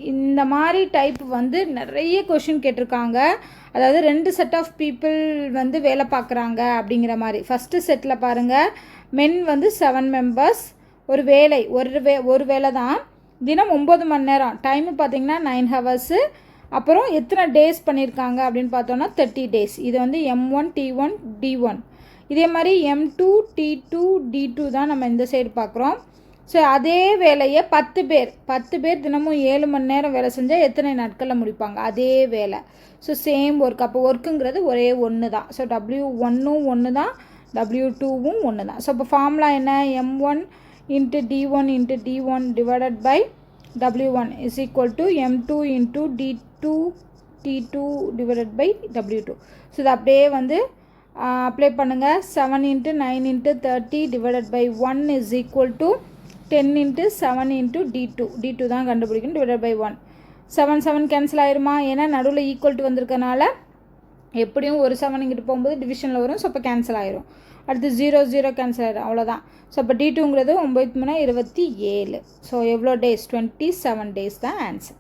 இந்த மாதிரி டைப் வந்து நிறைய கொஷின் கேட்டிருக்காங்க. அதாவது 2 செட் ஆஃப் பீப்புள் வந்து வேலை பார்க்குறாங்க அப்படிங்கிற மாதிரி. ஃபஸ்ட்டு செட்டில் பாருங்கள், மென் வந்து 7 மெம்பர்ஸ், ஒரு வேலை ஒரு வேலை தான், தினம் 9 மணி நேரம், டைமு பார்த்திங்கன்னா 9 ஹவர்ஸு. அப்புறம் எத்தனை டேஸ் பண்ணியிருக்காங்க அப்படின்னு பார்த்தோன்னா 30 டேஸ். இது வந்து M1 T1 D1. இதே மாதிரி M2 T2 D2 தான் நம்ம இந்த சைடு பார்க்குறோம். ஸோ அதே வேலையை 10 பேர் தினமும் 7 மணி நேரம் வேலை செஞ்சால் எத்தனை நாட்களில் முடிப்பாங்க? அதே வேலை. So same work. அப்போ ஒர்க்குங்கிறது ஒரே ஒன்று தான். ஸோ W1ம் ஒன்று தான், W2வும் ஒன்று தான். ஸோ இப்போ ஃபார்முலா என்ன? M1 into D1 into D1 divided by W1 is equal to M2 into D2 T2 divided by W2. So இது அப்படியே வந்து அப்ளை பண்ணுங்கள். 7 into 9 into 30 divided by 1 is equal to 10 into 7 into D2 தான் கண்டுபிடிக்கணும், divided by 1. 7 cancel ஆயிருமா? ஏன்னா நடுவில் equal to வந்திருக்கனால எப்படியும் ஒரு 7 இங்கிட்டு போகும்போது டிவிஷனில் வரும். ஸோ அப்போ கேன்சல் ஆயிரும். அடுத்து 0 கேன்சல் ஆயிடும், அவ்வளோதான். ஸோ அப்போ D2ங்கிறது 9 × 27. ஸோ எவ்வளோ டேஸ்? 27 டேஸ் தான் ஆன்சர்.